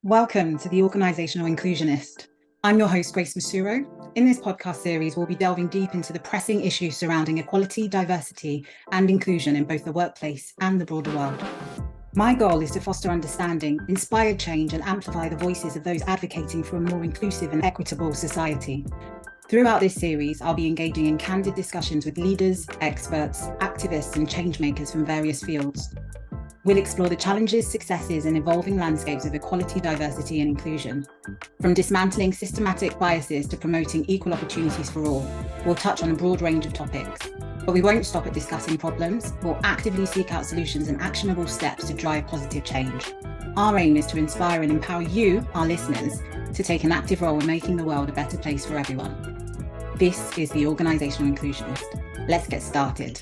Welcome to the Organisational Inclusionist. I'm your host, Grace Mosuro. In this podcast series, we'll be delving deep into the pressing issues surrounding equality, diversity, and inclusion in both the workplace and the broader world. My goal is to foster understanding, inspire change, and amplify the voices of those advocating for a more inclusive and equitable society. Throughout this series, I'll be engaging in candid discussions with leaders, experts, activists, and changemakers from various fields. We'll explore the challenges, successes, and evolving landscapes of equality, diversity, and inclusion. From dismantling systematic biases to promoting equal opportunities for all, we'll touch on a broad range of topics. But we won't stop at discussing problems. We'll actively seek out solutions and actionable steps to drive positive change. Our aim is to inspire and empower you, our listeners, to take an active role in making the world a better place for everyone. This is the Organisational Inclusionist. Let's get started.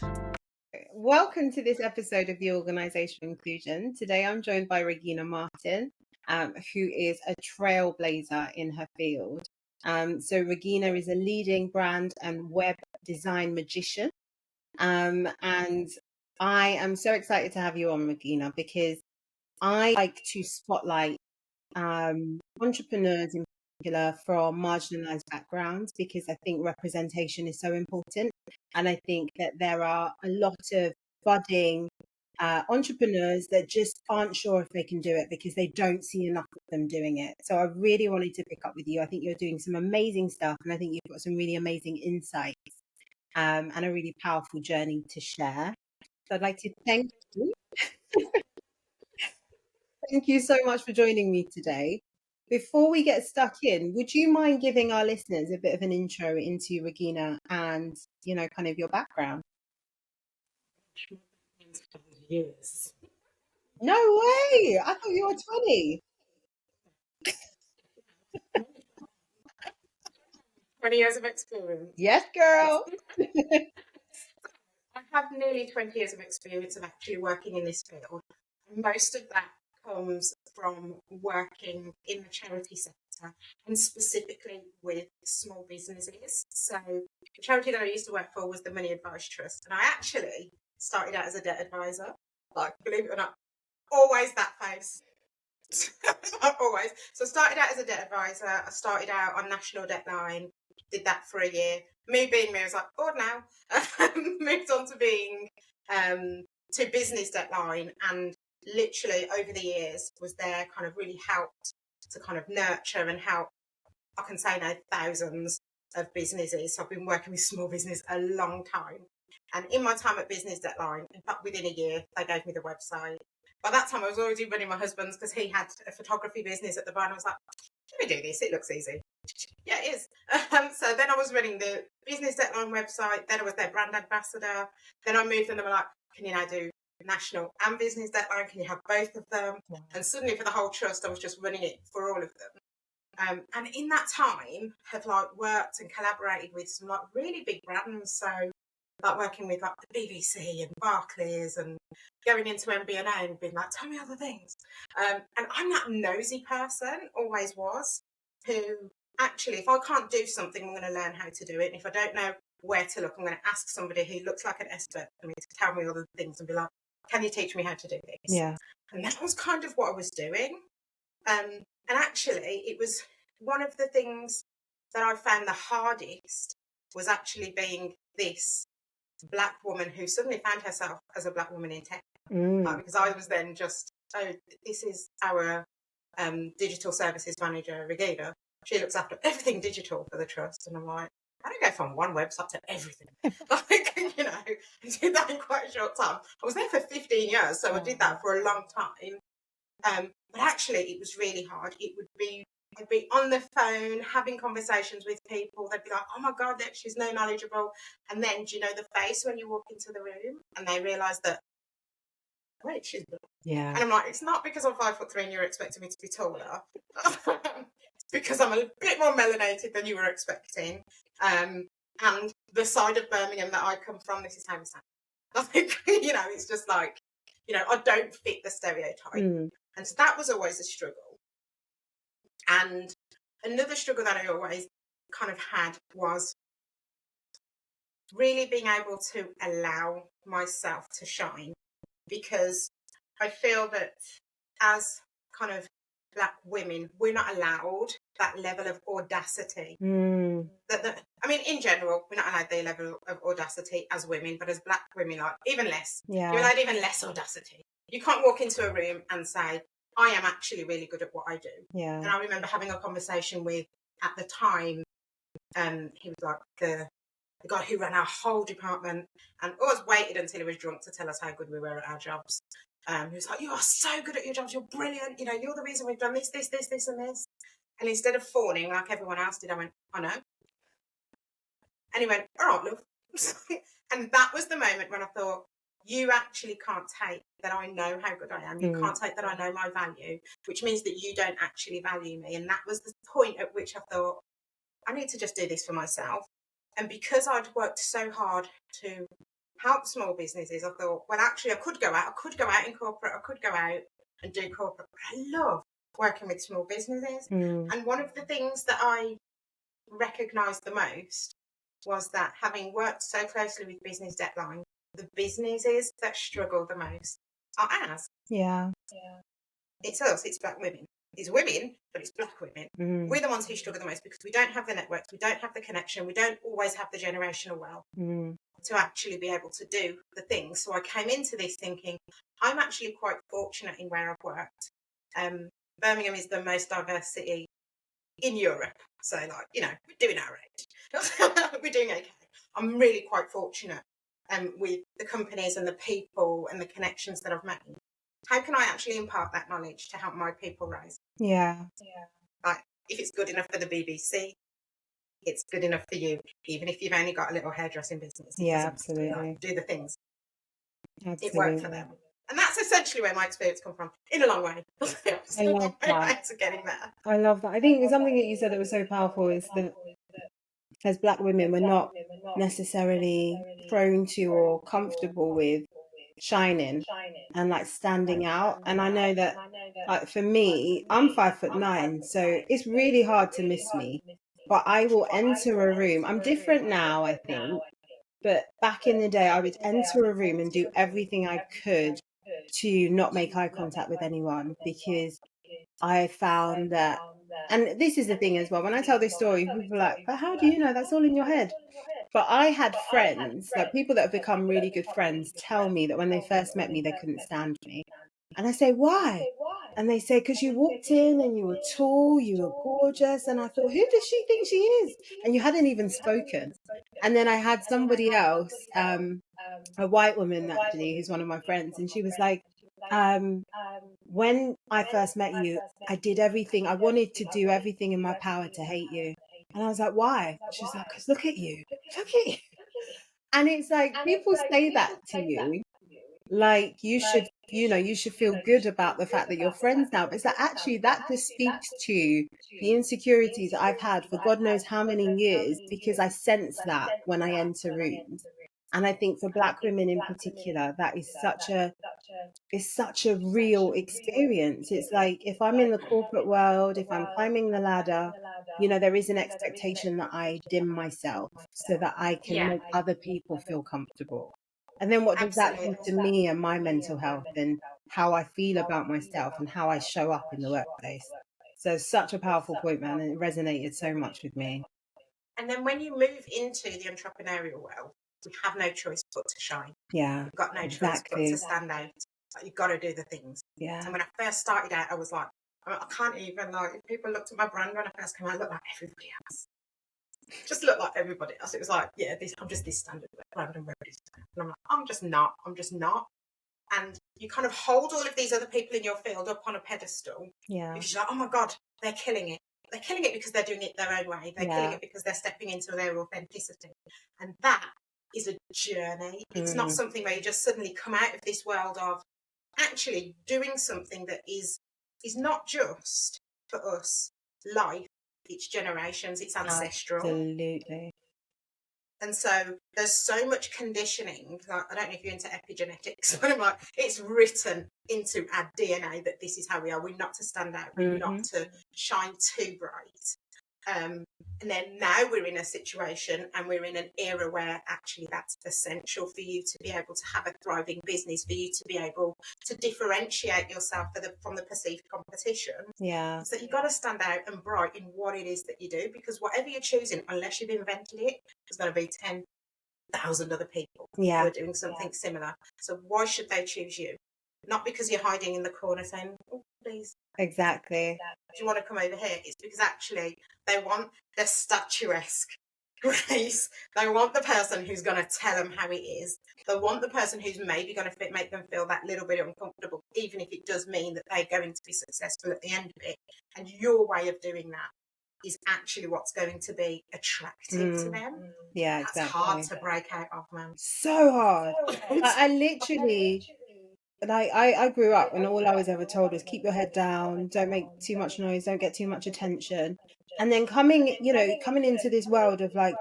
Welcome to this episode of the Organisational Inclusion. Today I'm joined by Regina Martin, who is a trailblazer in her field. So Regina is a leading brand and web design magician. And I am so excited to have you on, Regina, because I like to spotlight entrepreneurs in particular from marginalised backgrounds, because I think representation is so important. And I think that there are a lot of budding entrepreneurs that just aren't sure if they can do it because they don't see enough of them doing it. So I really wanted to pick up with you. I think you're doing some amazing stuff, and I think you've got some really amazing insights and a really powerful journey to share. So I'd like to thank you. Thank you so much for joining me today. Before we get stuck in, would you mind giving our listeners a bit of an intro into Regina and, kind of your background? Years. No way! I thought you were 20. 20 years of experience. Yes, girl. I have nearly 20 years of experience of actually working in this field. Most of that comes from working in the charity sector and specifically with small businesses. So the charity that I used to work for was the Money Advice Trust, and I actually started out as a debt advisor. Like, believe it or not, always that face. Always. So I started out as a debt advisor. I started out on National Deadline, did that for a year. Me being me, I was like, bored now. Moved on to being to Business Deadline, and literally over the years was there, kind of really helped to kind of nurture and help, I can say now, thousands of businesses. So I've been working with small business a long time. And in my time at Business Deadline, in fact, within a year, they gave me the website. By that time, I was already running my husband's because he had a photography business at the bar. I was like, let me do this. It looks easy. Yeah, it is. So then I was running the Business Deadline website. Then I was their brand ambassador. Then I moved and they were like, can you now do National and Business Deadline? Can you have both of them? Yeah. And suddenly for the whole trust, I was just running it for all of them. And in that time, have worked and collaborated with some really big brands. So working with the BBC and Barclays and going into MBNA and being like, tell me other things. And I'm that nosy person, always was, who actually, if I can't do something, I'm going to learn how to do it. And if I don't know where to look, I'm going to ask somebody who looks like an expert for me to tell me other things and be like, can you teach me how to do this? Yeah. And that was kind of what I was doing. And actually, it was one of the things that I found the hardest was actually being this Black woman who suddenly found herself as a Black woman in tech. Because I was then just, this is our digital services manager, Regina. She looks after everything digital for the trust. And I'm like, I don't go from one website to everything. I did that in quite a short time. I was there for 15 years, so I did that for a long time. But actually, it was really hard. I'd be on the phone having conversations with people. They'd be like, oh my God, she's no knowledgeable. And then, do you know the face when you walk into the room and they realise that, wait, she's Black. Yeah. And I'm like, it's not because I'm 5'3" and you're expecting me to be taller. It's because I'm a bit more melanated than you were expecting. And the side of Birmingham that I come from, this is how we sound. It's just like, I don't fit the stereotype. And so that was always a struggle. And another struggle that I always kind of had was really being able to allow myself to shine, because I feel that as kind of Black women, we're not allowed that level of audacity. Mm. I mean, in general, we're not allowed the level of audacity as women, but as Black women, like, even less. Yeah. You're allowed even less audacity. You can't walk into a room and say, I am actually really good at what I do. Yeah. And I remember having a conversation with, at the time, he was like the guy who ran our whole department, and always waited until he was drunk to tell us how good we were at our jobs. He was like, you are so good at your jobs, you're brilliant, you know, you're the reason we've done this, this, this, this, and this. And instead of fawning like everyone else did, I went, I know. And he went, all right, love. And that was the moment when I thought, you actually can't take that I know how good I am. You can't take that I know my value, which means that you don't actually value me. And that was the point at which I thought, I need to just do this for myself. And because I'd worked so hard to help small businesses, I thought, well, actually, I could go out in corporate, I could go out and do corporate. But I love working with small businesses. And one of the things that I recognised the most was that, having worked so closely with business deadline, the businesses that struggle the most are ours. Yeah. It's us, it's Black women. It's women, but it's Black women. We're the ones who struggle the most because we don't have the networks, we don't have the connection, we don't always have the generational wealth to actually be able to do the things. So I came into this thinking, I'm actually quite fortunate in where I've worked. Birmingham is the most diverse city in Europe. So, like, you know, we're doing our age. We're doing okay. I'm really quite fortunate with the companies and the people and the connections that I've made. How can I actually impart that knowledge to help my people rise? Yeah. Like, if it's good enough for the BBC, it's good enough for you, even if you've only got a little hairdressing business. Yeah, absolutely. Like, do the things. Absolutely. It worked for them. And that's essentially where my experience come from, in a long way. I love that. To getting there. I love that. I think something that you said that was so powerful is that as Black women, we're not necessarily prone to or comfortable with shining and like standing out. And I know that, like, for me, I'm 5'9", so it's really hard to miss me. But I will enter a room. I'm different now, I think. But back in the day, I would enter a room and do everything I could to not make eye contact with anyone, because I found that, and this is the thing as well, when I tell this story, people are like, but how do you know? That's all in your head. But I had friends, like people that have become really good friends, tell me that when they first met me, they couldn't stand me. And I say, why? And they say, because you walked in and you were tall, you were gorgeous. And I thought, who does she think she is? And you hadn't even spoken. And then I had somebody else, a white woman actually, who's one of my friends, and she was like, when I first met you, I did everything. I wanted to do everything in my power to hate you. And I was like, why? She was like, because look at you. Look at you. And it's like, people say that to you, like you should, you know, you should feel good about the fact that you're friends now. But it's like, actually, that just speaks to the insecurities I've had for God knows how many years, because I sense that when I enter rooms. And I think for Black women in particular, that is such a real experience. It's like, if I'm in the corporate world, if I'm climbing the ladder, you know, there is an expectation that I dim myself so that I can make other people feel comfortable. And then what does that do to me and my mental health and how I feel about myself and how I show up in the workplace? So it's such a powerful point, man, and it resonated so much with me. And then when you move into the entrepreneurial world, we have no choice but to shine. Yeah. You've got no choice but to stand out. Like, you've got to do the things. Yeah. And when I first started out, I was like, I can't even, like, if people looked at my brand when I first came out, I looked like everybody else. Just looked like everybody else. It was like, yeah, I'm just this standard brand and I'm like, I'm just not. And you kind of hold all of these other people in your field up on a pedestal. Yeah. Because you're like, oh my God, they're killing it. They're killing it because they're doing it their own way. They're killing it because they're stepping into their authenticity. And that is a journey. It's not something where you just suddenly come out of this world of actually doing something that is not just for us life, it's generations, it's ancestral. Absolutely. And so there's so much conditioning. Like, I don't know if you're into epigenetics, but I'm like, it's written into our DNA that this is how we are. We're not to stand out. We're not to shine too bright. And then now we're in a situation and we're in an era where actually that's essential for you to be able to have a thriving business, for you to be able to differentiate yourself from the perceived competition. Yeah. So you've got to stand out and bright in what it is that you do, because whatever you're choosing, unless you've invented it, there's going to be 10,000 other people who are doing something similar. So why should they choose you? Not because you're hiding in the corner saying, oh, please. Exactly. Do you want to come over here? It's because actually they want the statuesque grace. They want the person who's going to tell them how it is. They want the person who's maybe going to make them feel that little bit uncomfortable, even if it does mean that they're going to be successful at the end of it. And your way of doing that is actually what's going to be attractive to them. Yeah, That's exactly. hard to break out of, man. So hard. I literally... And I grew up and all I was ever told was keep your head down, don't make too much noise, don't get too much attention. And then coming into this world of like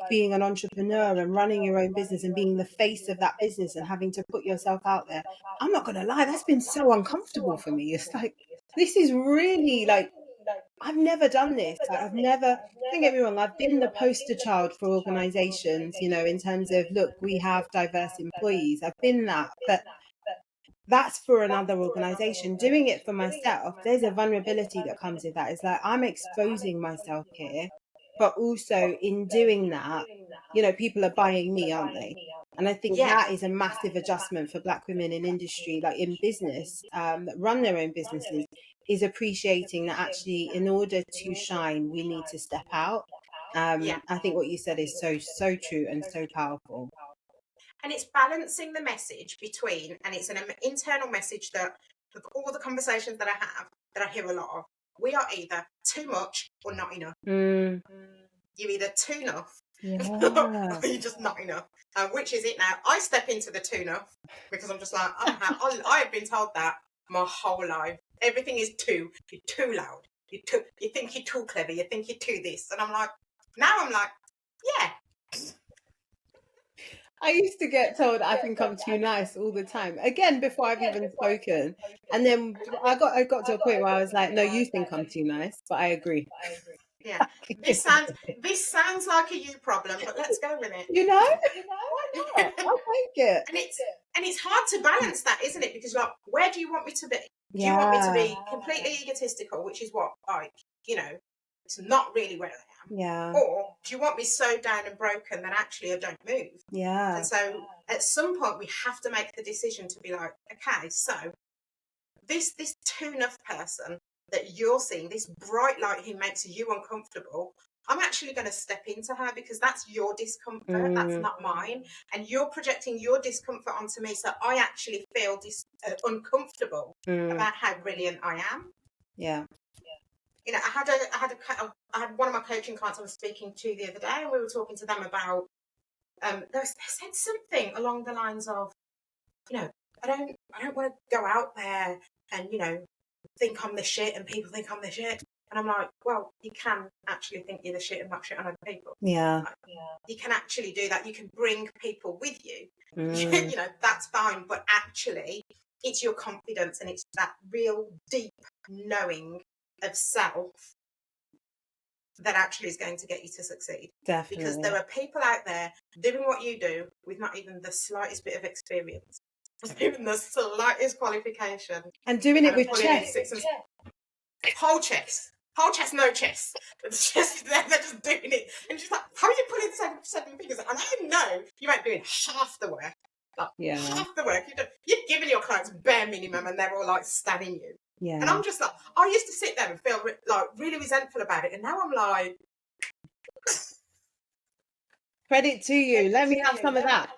being an entrepreneur and running your own business and being the face of that business and having to put yourself out there, I'm not going to lie, that's been so uncomfortable for me. It's like, this is really like, I've never done this. Like, don't get me wrong, I've been the poster child for organisations, in terms of, look, we have diverse employees. I've been that, but that's for another organization. Doing it for myself, there's a vulnerability that comes with that. It's like I'm exposing myself here, but also in doing that, people are buying me, aren't they? And I think that is a massive adjustment for Black women in industry, like in business, that run their own businesses, is appreciating that actually in order to shine, we need to step out. I think what you said is so true and so powerful. And it's balancing the message between, and it's an internal message that all the conversations that I hear a lot of, we are either too much or not enough. You're either too enough or you're just not enough. Which is it now? I step into the too enough because I'm just like, I have been told that my whole life. Everything is too. You're too loud. You think you're too clever. You think you're too this. And I'm like, yeah. I used to get told I think I'm too nice all the time. Again, before I've even spoken. And then I got to a point where I was like, no, you think I'm too nice, but I agree. Yeah. This sounds like a you problem, but let's go with it. Why not? I'll take it. And it's hard to balance that, isn't it? Because like, where do you want me to be? Do you want me to be completely egotistical, which is what it's not really where I am. Yeah. Or do you want me so down and broken that actually I don't move? Yeah. And so at some point we have to make the decision to be like, okay, so this tune-up person that you're seeing, this bright light who makes you uncomfortable, I'm actually going to step into her because that's your discomfort. That's not mine. And you're projecting your discomfort onto me. So I actually feel uncomfortable about how brilliant I am. Yeah. I had one of my coaching clients I was speaking to the other day, and we were talking to them about, they said something along the lines of, I don't want to go out there and, think I'm the shit and people think I'm the shit. And I'm like, well, you can actually think you're the shit and not shit on other people. Yeah. You can actually do that. You can bring people with you. That's fine. But actually, it's your confidence and it's that real deep knowing of self that actually is going to get you to succeed. Definitely. Because there are people out there doing what you do with not even the slightest bit of experience, not even the slightest qualification. And doing it with chest. Whole chest, no chest. They're just doing it. And just like, how are you pulling seven figures? And I know you ain't doing half the work. Half the work. You're giving your clients bare minimum and they're all like standing you. Yeah. And I'm just like, I used to sit there and feel like really resentful about it. And now I'm like, credit to you. Let me have some of that.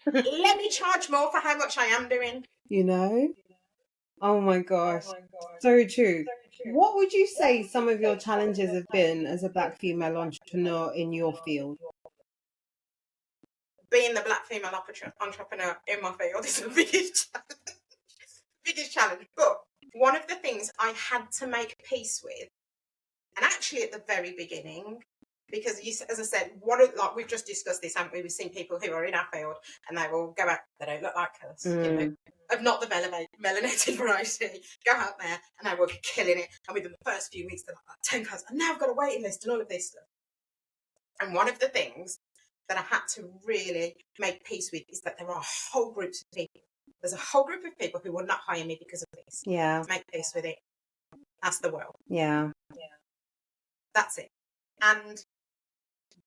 Let me charge more for how much I am doing. Oh my gosh. So true. What would you say some of your challenges have been as a Black female entrepreneur in your field? Being the Black female entrepreneur in my field is the biggest challenge. But one of the things I had to make peace with, and actually at the very beginning, Because as I said, like we've just discussed this, haven't we? We've seen people who are in our field and they will go out, they don't look like us, you know, of not the melanated variety, go out there and they will be killing it. And within the first few weeks, they're like 10 cards, and now I've got a waiting list and all of this stuff. And one of the things that I had to really make peace with is that there are whole groups of people. There's a whole group of people who will not hire me because of this. Yeah. Make peace with it. That's the world. Yeah. That's it.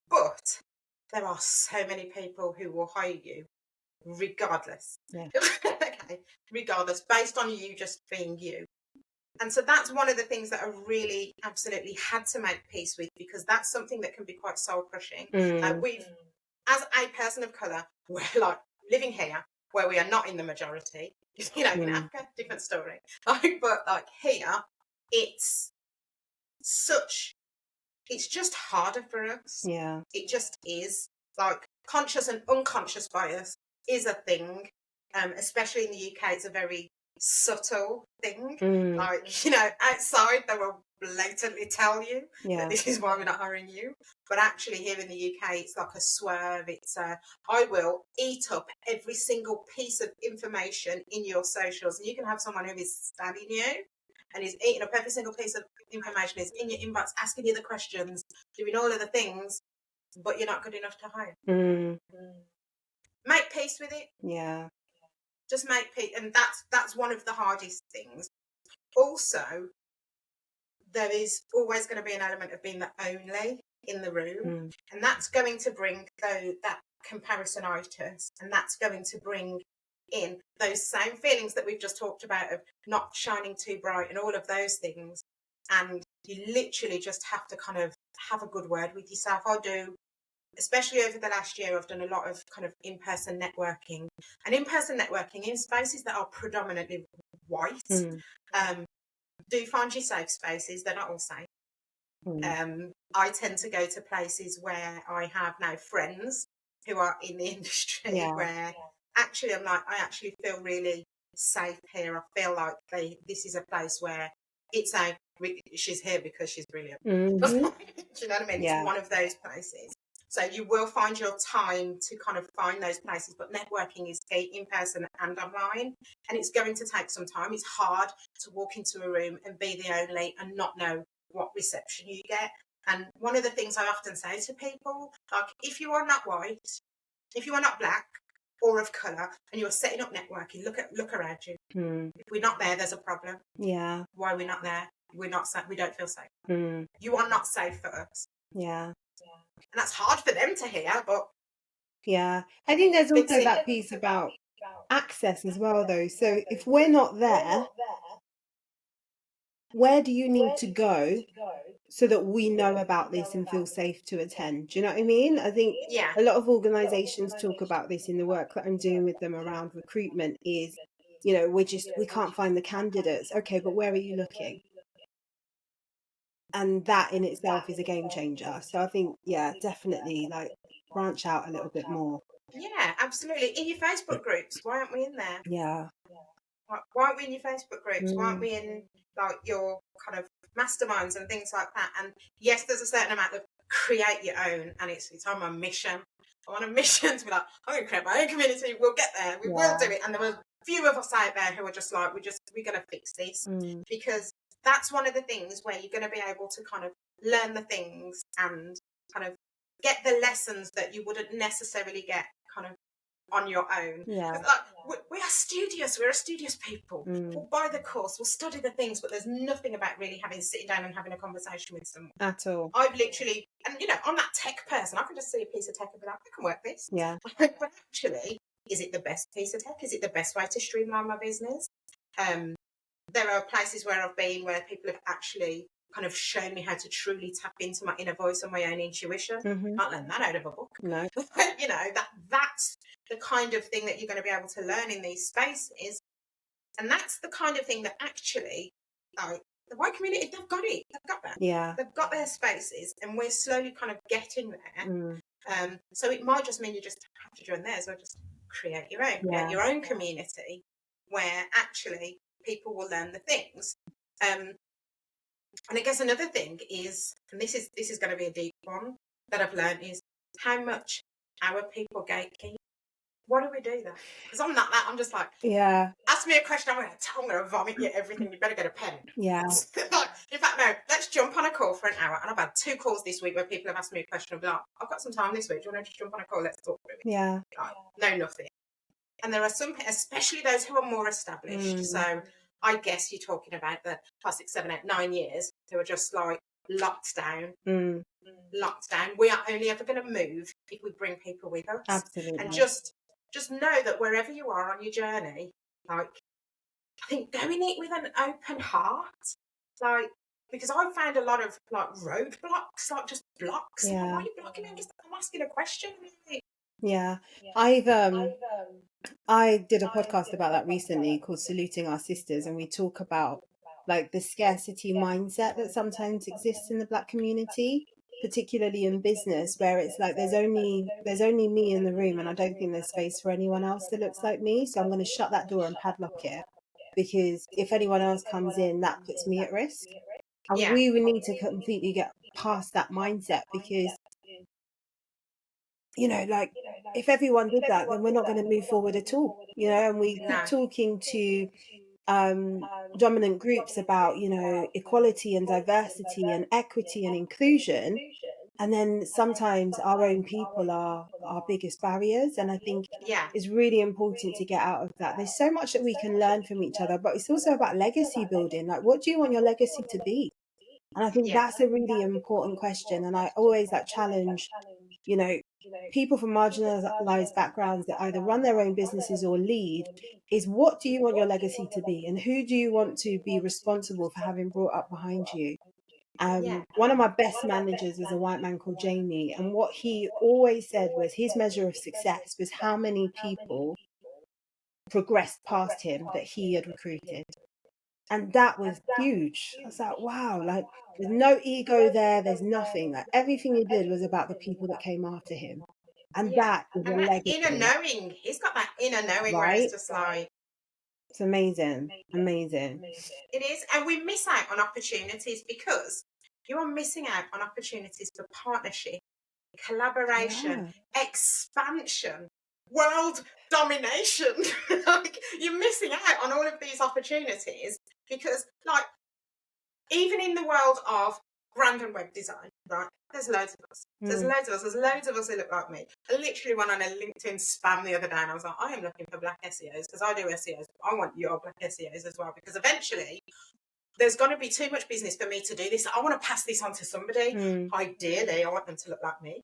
But there are so many people who will hire you regardless. Yeah. Okay. Regardless, based on you just being you. And so that's one of the things that I really absolutely had to make peace with, because that's something that can be quite soul crushing. We've, as a person of colour, we're like living here where we are not in the majority. You know, in Africa, different story. But like here, it's just harder for us. Yeah. It just is. Like conscious and unconscious bias is a thing. Especially in the UK, it's a very subtle thing. Like, you know, outside they will blatantly tell you that this is why we're not hiring you. But actually here in the UK, it's like a swerve. It's I will eat up every single piece of information in your socials. And you can have someone who is studying you and is eating up every single piece of information, is in your inbox, asking you the questions, doing all of the things, but you're not good enough to hire. Make peace with it. Yeah. Just make peace. And that's one of the hardest things. Also, there is always going to be an element of being the only in the room. And that's going to bring that comparisonitis, and that's going to bring in those same feelings that we've just talked about of not shining too bright and all of those things. And you literally just have to kind of have a good word with yourself. I do, especially over the last year, I've done a lot of kind of in-person networking, and in-person networking in spaces that are predominantly white. Do find your safe spaces. They're not all safe. I tend to go to places where I have now friends who are in the industry, where actually I'm like, I actually feel really safe here. I feel like this is a place where she's here because she's brilliant. Do you know what I mean? It's one of those places. So you will find your time to kind of find those places, but networking is key in person and online, and it's going to take some time. It's hard to walk into a room and be the only and not know what reception you get. And one of the things I often say to people, like, if you are not white, if you are not black or of colour, and you're setting up networking, look around you. If we're not there, there's a problem. Yeah. Why are we not there? We're not safe. We don't feel safe. You are not safe for us. Yeah. And that's hard for them to hear, but I think there's also that piece about access as well, though. So if we're not there, where do you need to go so that we know about this and feel safe to attend? Do you know what I mean? I think a lot of organisations talk about this in the work that I'm doing with them around recruitment is, you know, we can't find the candidates. Okay, but where are you looking? And that in itself is a game changer. So I think, definitely, like, branch out a little bit more. Yeah, absolutely. In your Facebook groups, why aren't we in there? Yeah. Why aren't we in your Facebook groups? Why aren't we in, like, your kind of masterminds and things like that? And yes, there's a certain amount of create your own, and it's on my mission. I'm on a mission to be like, I'm going to create my own community. We'll get there. We will do it. And there were a few of us out there who are just like, we're going to fix this, because that's one of the things where you're going to be able to kind of learn the things and kind of get the lessons that you wouldn't necessarily get kind of on your own. Like, we are studious. We're a studious people. We'll buy the course, we'll study the things, but there's nothing about really sitting down and having a conversation with someone at all. I've literally, and you know, I'm that tech person. I can just see a piece of tech and be like, I can work this. But actually, is it the best piece of tech? Is it the best way to streamline my business? There are places where I've been where people have actually kind of shown me how to truly tap into my inner voice and my own intuition. Can't learn that out of a book. No. You know, that's the kind of thing that you're going to be able to learn in these spaces. And that's the kind of thing that actually, the white community, they've got it. They've got that. Yeah. They've got their spaces, and we're slowly kind of getting there. So it might just mean you just have to join theirs, or just create your own. Create your own community where actually people will learn the things. And I guess another thing is, and this is going to be a deep one, that I've learned is how much our people gatekeep. Why do we do that? Because I'm not that. I'm just like, Yeah. ask me a question, I'm going to vomit you everything. You better get a pen. Yeah. In fact, no, let's jump on a call for an hour. And I've had 2 calls this week where people have asked me a question. I'll be like, I've got some time this week. Do you want to just jump on a call? Let's talk through it. Yeah. Like, no, nothing. And there are some, especially those who are more established. So I guess you're talking about the 5, 6, 7, 8, 9 years who are just like locked down. Locked down. We are only ever going to move if we bring people with us. Absolutely. And just know that wherever you are on your journey, like, I think go in it with an open heart, like, because I've found a lot of like roadblocks, like just blocks. Yeah. Why are you blocking me? I'm asking a question. Yeah. I did a podcast about that recently called Saluting Our Sisters, and we talk about like the scarcity mindset that sometimes exists in the Black community, particularly in business, where it's like there's only me in the room, and I don't think there's space for anyone else that looks like me, so I'm going to shut that door and padlock it, because if anyone else comes in, that puts me at risk. And we need to completely get past that mindset, because you know, like, if everyone did that, then we're not going to move forward at all, you know. And we keep talking to dominant groups about, you know, equality and diversity and equity and inclusion, and then sometimes our own people are our biggest barriers. And I think it's really important to get out of that. There's so much that we can learn from each other, but it's also about legacy building. Like, what do you want your legacy to be? And I think that's a really important question. And I always like challenge, you know, people from marginalized backgrounds that either run their own businesses or lead, is what do you want your legacy to be? And who do you want to be responsible for having brought up behind you? One of my best managers was a white man called Jamie. And what he always said was his measure of success was how many people progressed past him that he had recruited. And that was huge. I was like, wow, like there's no ego there. There's nothing. Like everything he did was about the people that came after him. And that is a legacy. Inner knowing. He's got that inner knowing, right? Where it's just like, it's amazing. Amazing. It is. And we miss out on opportunities, because you are missing out on opportunities for partnership, collaboration, expansion, world domination. Like, you're missing out on all of these opportunities, because, like, even in the world of brand and web design, right, there's loads of us. There's loads of us. There's loads of us who look like me. I literally went on a LinkedIn spam the other day, and I was like, I am looking for Black SEOs, because I do SEOs. I want your Black SEOs as well, because eventually there's going to be too much business for me to do this. I want to pass this on to somebody. Ideally, I want them to look like me,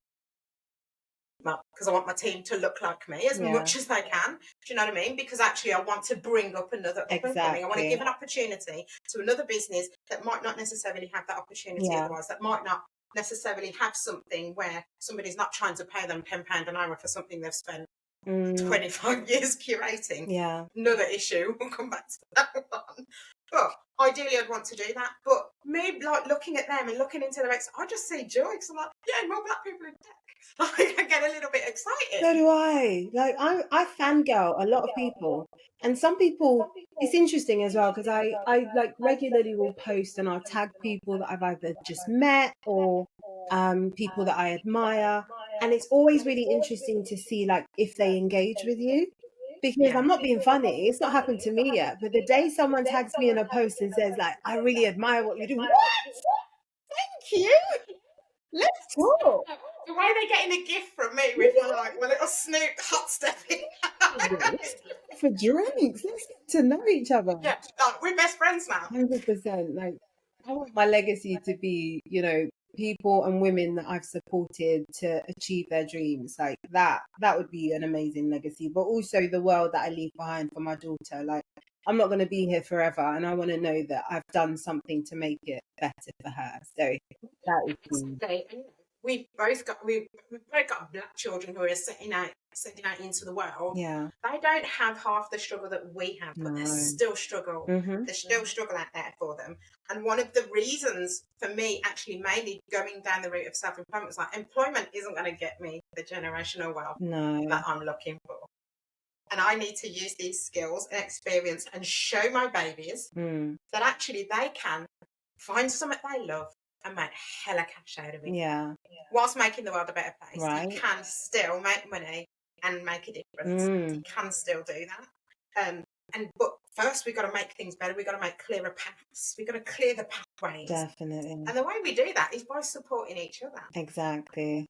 because I want my team to look like me as much as they can. Do you know what I mean? Because actually I want to bring up another up and coming. I want to give an opportunity to another business that might not necessarily have that opportunity otherwise, that might not necessarily have something where somebody's not trying to pay them £10 an hour for something they've spent 25 years curating. Another issue. We'll come back to that one. But ideally, I'd want to do that. But me, like, looking at them and looking into their I just see joy, because I'm like, yeah, more Black people in tech. Like, I get a little bit excited. So do I. Like, I fangirl a lot of people. And some people, it's interesting as well, because I like regularly will post and I'll tag people that I've either just met or people that I admire. And it's always really interesting to see, like, if they engage with you. Because I'm not being funny, it's not happened to me yet. But the day someone tags me in a post and says, like, I really admire what you do, what? Thank you. Let's talk. The way they're getting a gift from me with my little Snoop hot stepping. For drinks, let's get to know each other. Yeah, we're best friends now. 100%. Like, I want my legacy to be, you know, people and women that I've supported to achieve their dreams. Like that would be an amazing legacy. But also the world that I leave behind for my daughter. Like, I'm not going to be here forever, and I want to know that I've done something to make it better for her. So that is cool. We've both got Black children who are setting out into the world. They don't have half the struggle that we have, but there's still struggle. There's still struggle out there for them. And one of the reasons for me actually mainly going down the route of self-employment was like, employment isn't going to get me the generational wealth that I'm looking for. And I need to use these skills and experience and show my babies that actually they can find something they love, and make hella cash out of it. Yeah. Whilst making the world a better place, Right. you can still make money and make a difference. You can still do that. But first we've got to make things better. We've got to make clearer paths. We've got to clear the pathways. Definitely. And the way we do that is by supporting each other. Exactly.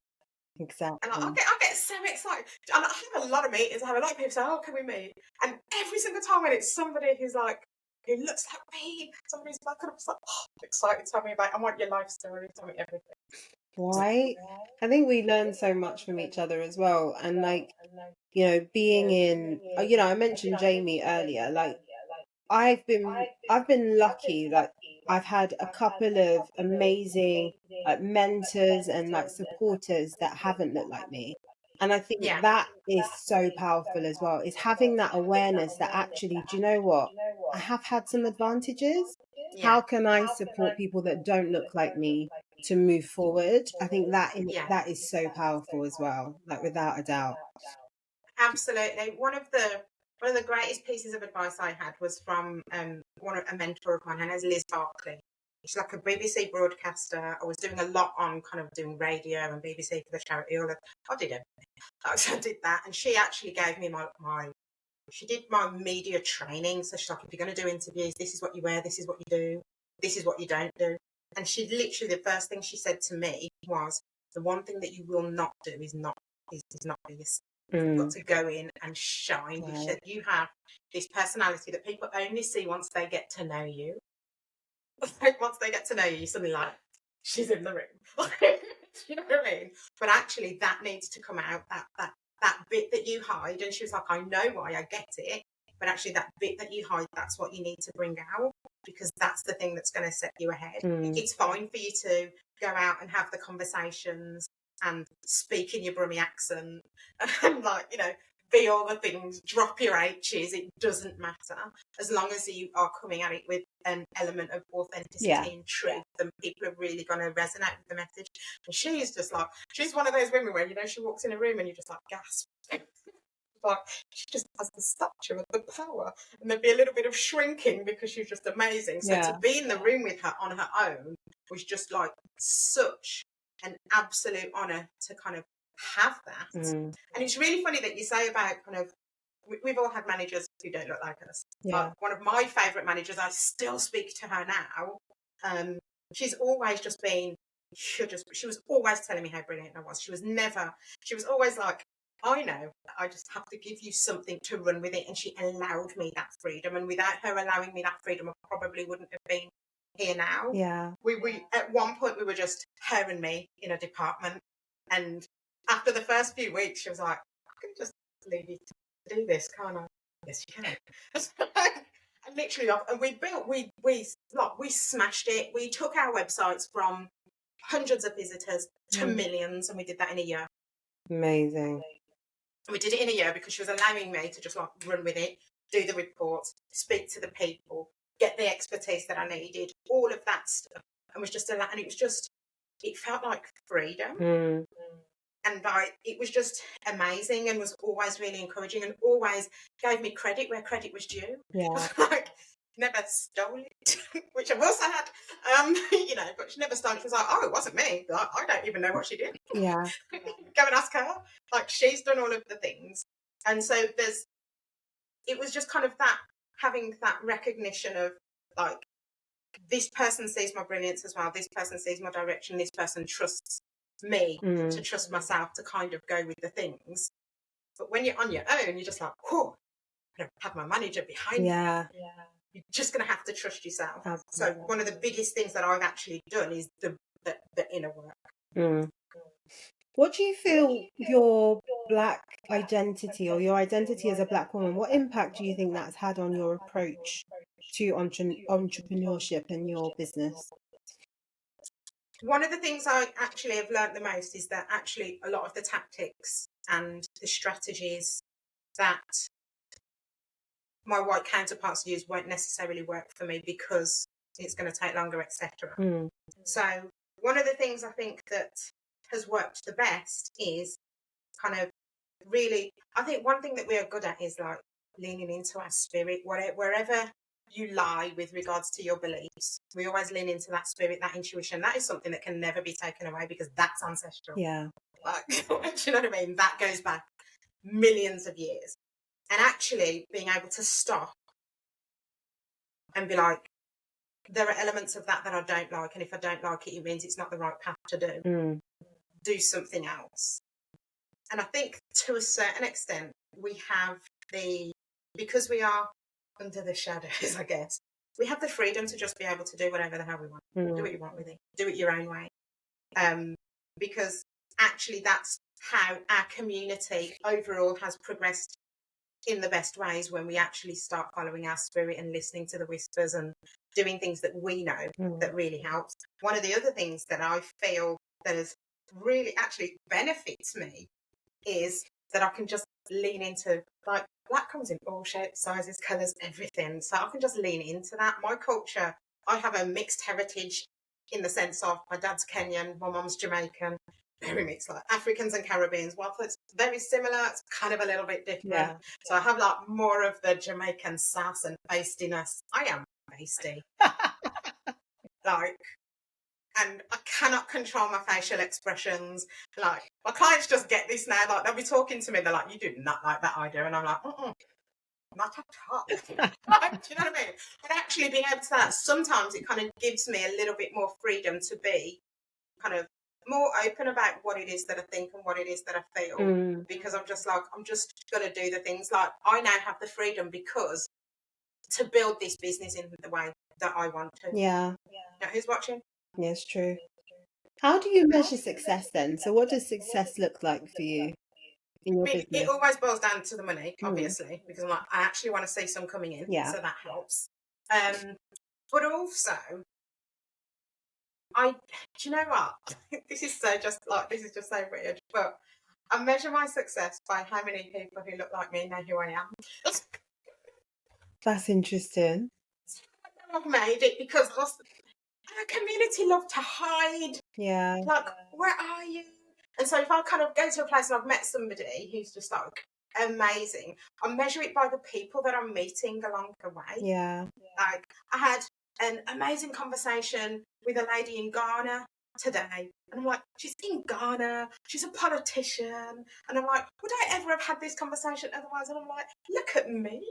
And I get so excited. And I have a lot of meetings. I have a lot of people say, "Oh, can we meet?" And every single time when it's somebody who's like, who looks like me, somebody's like, I'm just like, oh, I'm excited. Tell me about. I want your life story. Tell me everything. Right. I think we learn so much from each other as well. And like, you know, being in, you know, I mentioned Jamie earlier. Like, I've been lucky. Like, I've had a couple of amazing like mentors and like supporters that haven't looked like me. And I think Yeah. that is so powerful as well. Is having that awareness that actually, do you know what? I have had some advantages. Yeah. How can I support people that don't look like me to move forward? I think that is so powerful as well, like without a doubt. Absolutely. One of the greatest pieces of advice I had was from a mentor of mine. Her name's Liz Barkley. She's like a BBC broadcaster. I was doing a lot on kind of doing radio and BBC for the charity. I did everything. So I did that, and she actually gave me she did my media training. So she's like, if you're going to do interviews, this is what you wear, this is what you do, this is what you don't do. And she literally, the first thing she said to me was, the one thing that you will not do is not be yourself. You've got to go in and shine. Right. You said you have this personality that people only see once they get to know you. Once they get to know you, you're suddenly like, she's in the room. You know what I mean? But actually, that needs to come out. That bit that you hide. And she was like, I know why, I get it. But actually, that bit that you hide, that's what you need to bring out, because that's the thing that's going to set you ahead. It's fine for you to go out and have the conversations and speak in your Brummie accent and, like, you know, be all the things, drop your H's, it doesn't matter. As long as you are coming at it with an element of authenticity and truth, then people are really going to resonate with the message. And she's just like, she's one of those women where, you know, she walks in a room and you just like gasp. Like, she just has the stature and the power, and there'd be a little bit of shrinking because she's just amazing. So to be in the room with her on her own was just like such an absolute honour to kind of have that. And it's really funny that you say about kind of, we've all had managers who don't look like us. One of my favourite managers, I still speak to her now. She's always just been, she was always telling me how brilliant I was. She was always like, I know, I just have to give you something to run with it. And she allowed me that freedom. And without her allowing me that freedom, I probably wouldn't have been here now. Yeah. We at one point, we were just her and me in a department. And after the first few weeks, she was like, I can just leave you to do this, can't I? Yes, you can. And literally, and we smashed it. We took our websites from hundreds of visitors to millions, and we did that in a year. Amazing. We did it in a year because she was allowing me to just like run with it, do the reports, speak to the people, get the expertise that I needed, all of that stuff, and it felt like freedom. And it was just amazing, and was always really encouraging, and always gave me credit where credit was due. Yeah. Like, never stole it, which I've also had, you know, but she never stole it. She was like, oh, it wasn't me. Like, I don't even know what she did. Yeah. Go and ask her. Like, she's done all of the things. And so it was just kind of that, having that recognition of, like, this person sees my brilliance as well. This person sees my direction. This person trusts me to trust myself to kind of go with the things. But when you're on your own, you're just like, whoa, I don't have my manager behind me. Yeah. You're just going to have to trust yourself. Absolutely. So one of the biggest things that I've actually done is the inner work. What do you feel your Black identity, or your identity as a Black woman, what impact do you think that's had on your approach to entrepreneurship and your business? One of the things I actually have learnt the most is that actually a lot of the tactics and the strategies that my white counterparts use won't necessarily work for me because it's going to take longer, etc. So one of the things I think that has worked the best is kind of really, I think one thing that we are good at is like leaning into our spirit, wherever you lie with regards to your beliefs. We always lean into that spirit, that intuition. That is something that can never be taken away because that's ancestral. Yeah. Like, do you know what I mean? That goes back millions of years. And actually being able to stop and be like, there are elements of that I don't like, and if I don't like it, it means it's not the right path to do. Do something else. And I think to a certain extent, we have because we are under the shadows, I guess, we have the freedom to just be able to do whatever the hell we want. Do what you want with it. Do it your own way. Because actually that's how our community overall has progressed in the best ways, when we actually start following our spirit and listening to the whispers and doing things that we know that really helps. One of the other things that I feel that has really actually benefits me is that I can just lean into, like, black comes in all shapes, sizes, colours, everything. So I can just lean into that. My culture, I have a mixed heritage in the sense of my dad's Kenyan, my mum's Jamaican, very mixed, like Africans and Caribbeans. While it's very similar, it's kind of a little bit different. Yeah. So I have like more of the Jamaican sass and feistiness. I am feisty. Like, and I cannot control my facial expressions. Like, my clients just get this now. Like, they'll be talking to me, they're like, you do not like that, I do. And I'm like, not at all. Like, do you know what I mean? And actually being able to that, sometimes it kind of gives me a little bit more freedom to be kind of more open about what it is that I think and what it is that I feel. Because I'm just like, I'm just going to do the things. Like, I now have the freedom because to build this business in the way that I want to. Yeah. Now, who's watching? Yes, true. How do you measure success then? So what does success look like for you in your business? It always boils down to the money, obviously, because I'm like, I actually want to see some coming in, Yeah. so that helps. But also, do you know what? This is just so weird, but I measure my success by how many people who look like me know who I am. That's interesting. I've made it because our community love to hide. Yeah. Like, where are you? And so if I kind of go to a place and I've met somebody who's just like amazing, I measure it by the people that I'm meeting along the way. Yeah. Like, I had an amazing conversation with a lady in Ghana today, and I'm like, she's in Ghana, she's a politician, and I'm like, would I ever have had this conversation otherwise? And I'm like, look at me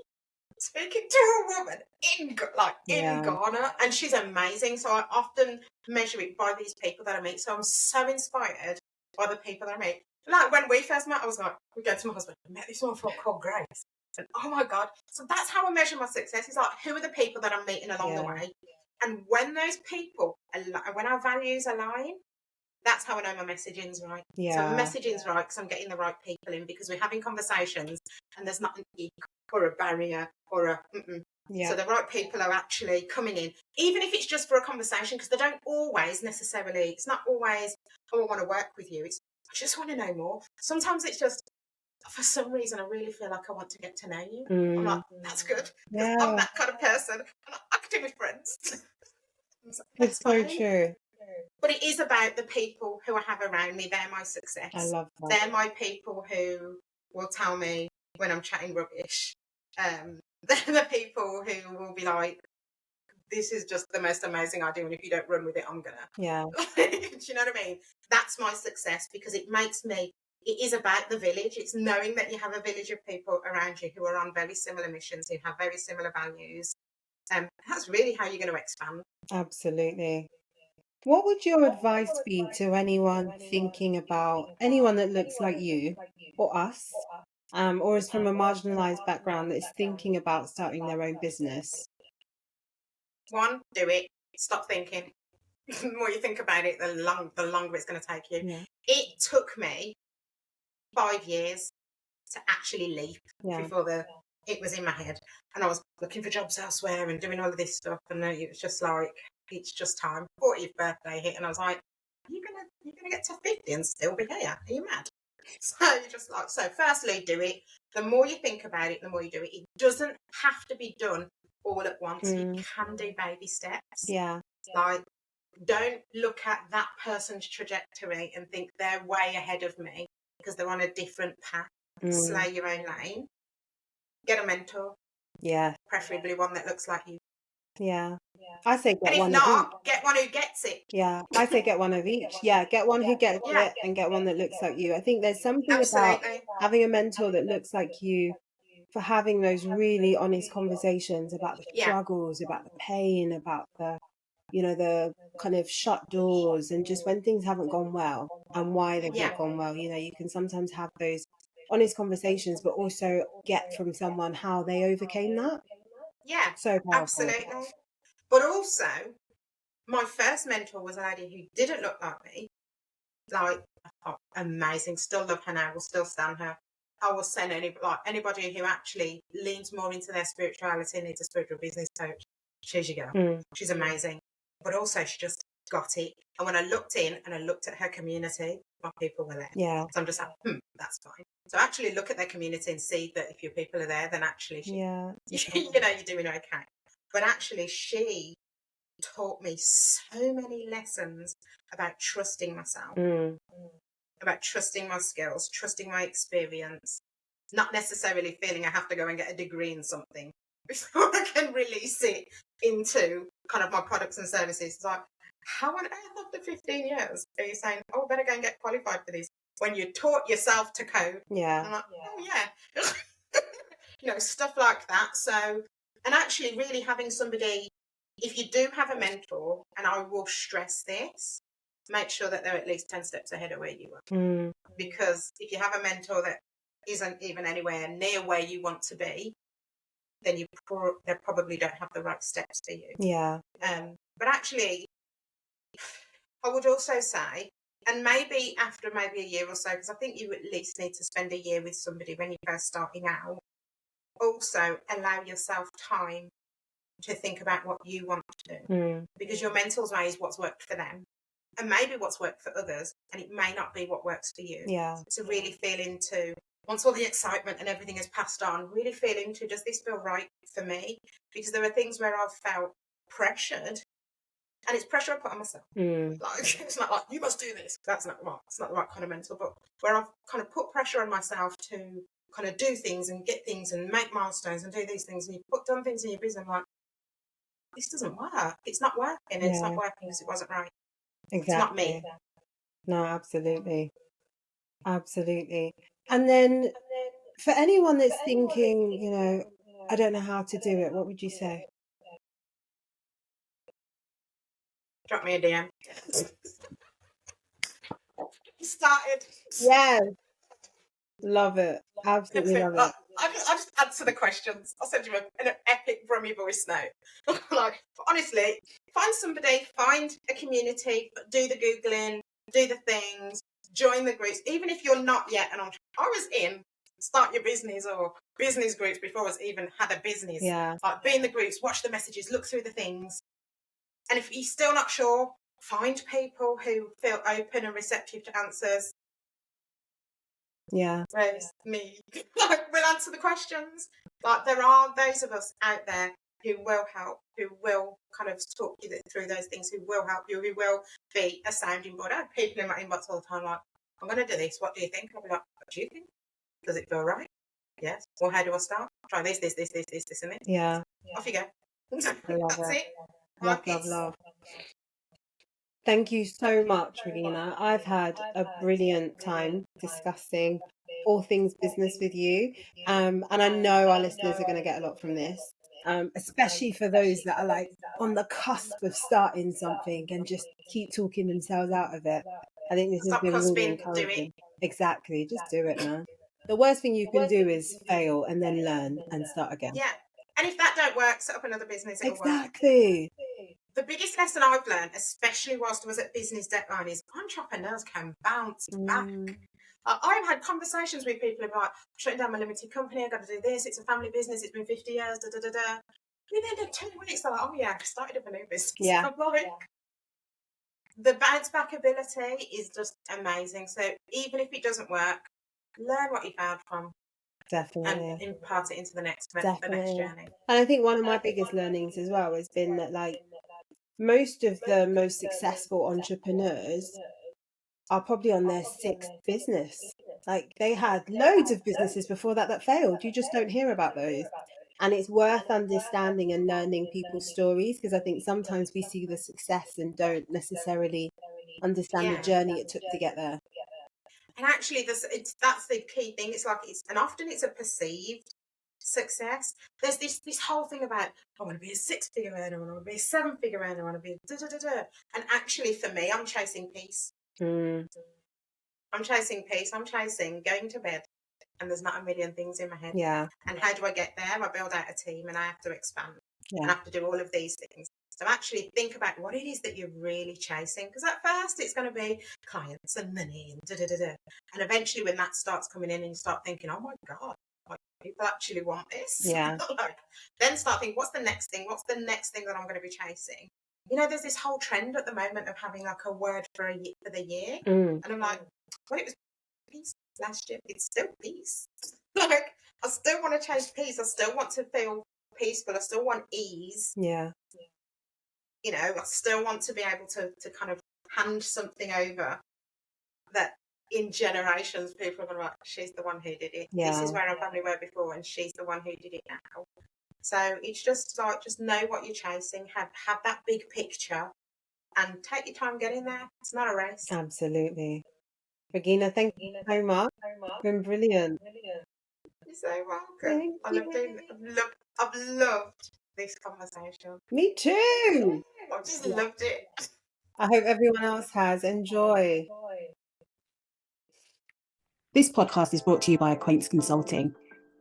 speaking to a woman in Ghana, and she's amazing. So I often measure it by these people that I meet. So I'm so inspired by the people that I meet. Like, when we first met, I was like, we go to my husband, I met this one called Grace. And oh my God. So that's how I measure my success. Is like, who are the people that I'm meeting along the way? And when those people, when our values align, that's how I know my messaging's right. Yeah. So my messaging's right because I'm getting the right people in, because we're having conversations and there's not an ego or a barrier or a Yeah. So the right people are actually coming in, even if it's just for a conversation, because they don't always necessarily, it's not always, oh, I want to work with you. It's, I just want to know more. Sometimes it's just, for some reason, I really feel like I want to get to know you. I'm like, that's good, because I'm that kind of person. I'm like, I could do with friends. It's so true. But it is about the people who I have around me. They're my success. I love that. They're my people who will tell me when I'm chatting rubbish. They're the people who will be like, this is just the most amazing idea, and if you don't run with it, I'm gonna. Yeah. Do you know what I mean? That's my success, because it makes me, it is about the village. It's knowing that you have a village of people around you who are on very similar missions, who have very similar values. That's really how you're going to expand. Absolutely. What would your advice be to anyone thinking about, anyone that looks like you or us, or is from a marginalised background that is thinking about starting their own business? One, do it. Stop thinking. The more you think about it, the longer it's going to take you. Yeah. It took me 5 years to actually leap before it was in my head, and I was looking for jobs elsewhere and doing all of this stuff, and it was just like, it's just time. 40th birthday hit, and I was like, you're gonna get to 50 and still be here? Are you mad? So you just like, so firstly, do it. The more you think about it, the more you do it. It doesn't have to be done all at once. You can do baby steps. Yeah. Like, don't look at that person's trajectory and think they're way ahead of me because they're on a different path. Slay your own lane. Get a mentor. Yeah. Preferably one that looks like you. Yeah. I say And get if one of each. not, get one who gets it. Yeah, I say get one of each. Yeah, get one who gets Yeah, it and get one that looks like you. I think there's something about absolutely. having a mentor that looks like you, for having those really honest conversations about the Yeah, struggles, about the pain, about the, the kind of shut doors, and just when things haven't gone well and why they've yeah, not gone well. You can sometimes have those honest conversations, but also get from someone how they overcame that. yeah, So powerful. absolutely. But also, my first mentor was a lady who didn't look like me. Like, oh, amazing. Still love her now. Will still stand her. I will send anybody who actually leans more into their spirituality and needs a spiritual business coach. She's your girl. Mm, She's amazing. But also, she just got it. And when I looked in and I looked at her community, my people were there. yeah, So I'm just like, that's fine. So actually look at their community and see that if your people are there, then actually, yeah, you're doing okay. But actually, she taught me so many lessons about trusting myself, mm, about trusting my skills, trusting my experience, not necessarily feeling I have to go and get a degree in something before I can release it into kind of my products and services. It's like, how on earth after 15 years are you saying, oh, I better go and get qualified for this when you taught yourself to code? yeah, I'm like, oh, yeah. Stuff like that. So, and actually really having somebody, if you do have a mentor, and I will stress this, make sure that they're at least 10 steps ahead of where you are. mm, Because if you have a mentor that isn't even anywhere near where you want to be, then they probably don't have the right steps for you. yeah, But actually, I would also say, and maybe after maybe a year or so, because I think you at least need to spend a year with somebody when you're first starting out, also allow yourself time to think about what you want to do. mm, Because your mentor's way is what's worked for them, and maybe what's worked for others, and it may not be what works for you. yeah, So really feel into, once all the excitement and everything has passed on, really feel into, does this feel right for me? Because there are things where I've felt pressured, and it's pressure I put on myself. mm, Like, it's not like, you must do this. That's not right. It's not the right kind of mentor, but where I've kind of put pressure on myself to kind of do things and get things and make milestones and do these things, and you've done things in your business, I'm like, this doesn't work. It's not working. And it's not yeah, working because it wasn't right. It's not me. exactly. No, absolutely, absolutely. And then for anyone that's thinking, I don't know how to do it, what would you say? Drop me a DM. Started. Yes, love it. Absolutely love it. I'll just answer the questions. I'll send you an epic brummy voice note. Like, honestly, find somebody, find a community, do the Googling, do the things, join the groups, even if you're not yet an entrepreneur. I was in Start Your Business or business groups before I was even had a business. Yeah, Like, be in the groups, watch the messages, look through the things. And if you're still not sure, find people who feel open and receptive to answers. yeah, Whereas me, like, we'll answer the questions. Like, there are those of us out there who will help, who will kind of talk you through those things, who will help you, who will be a sounding board. I have people in my inbox all the time like, I'm going to do this. What do you think? I'll be like, what do you think? Does it feel right? Yes. Well, how do I start? Try this, and this. yeah. Off you go. I love That's it. it. Love, love, love. Thank you so much, Regina. I've had a brilliant time discussing all things business with you. And I know our listeners are going to get a lot from this, especially for those that are like on the cusp of starting something and just keep talking themselves out of it. I think this has Stop been really cusping, do encouraging. it. Exactly. Just do it, man. The worst thing you can do is fail and then learn and start again. Yeah. And if that don't work, set up another business. It'll work. Exactly. The biggest lesson I've learned, especially whilst I was at Business Deadline, is entrepreneurs can bounce back. I've had conversations with people about shutting down my limited company, I've got to do this, it's a family business, it's been 50 years, Within 2 weeks, they're like, oh yeah, I started up a new business. Yeah. I'm like, the bounce back ability is just amazing. So even if it doesn't work, learn what you found from Definitely. and impart it into the next Definitely. journey. And I think one of my biggest learnings as well has been that, like, most of the most successful entrepreneurs are probably on their 6th business. Like, they had loads of businesses before that failed. You just don't hear about those. And it's worth understanding and learning people's stories, because I think sometimes we see the success and don't necessarily understand the journey it took to get there. And actually, that's the key thing. It's like and often it's a perceived success. There's this whole thing about, I want to be a 6-figure earner, I want to be a 7-figure earner, I want to be a da-da-da-da. And actually, for me, I'm chasing peace. I'm chasing peace. I'm chasing going to bed, and there's not a million things in my head. Yeah. And how do I get there? I build out a team, and I have to expand. Yeah. And I have to do all of these things. So actually think about what it is that you're really chasing. Because at first it's going to be clients and money and da-da-da-da. And eventually when that starts coming in and you start thinking, oh my God, people actually want this. Yeah. Then start thinking, what's the next thing? What's the next thing that I'm going to be chasing? You know, there's this whole trend at the moment of having like a word for the year. And I'm like, well, it was peace last year. It's still peace. Like, I still want to chase peace. I still want to feel peaceful. I still want ease. Yeah. You know, I still want to be able to kind of hand something over that in generations people are going to be like, she's the one who did it. Yeah. This is where our family were before, and she's the one who did it now. So it's just like, just know what you're chasing, have that big picture, and take your time getting there. It's not a race. Absolutely. Regina, thank you so much. It's been brilliant. You're so welcome. I've loved this conversation. Me too. I just loved it. I hope everyone else has. Enjoy. This podcast is brought to you by Acquaintance Consulting.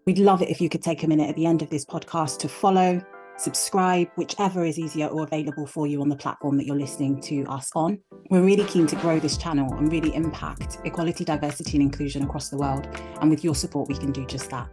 We'd love it if you could take a minute at the end of this podcast to follow, subscribe, whichever is easier or available for you on the platform that you're listening to us on. We're really keen to grow this channel and really impact equality, diversity and inclusion across the world. And with your support, we can do just that.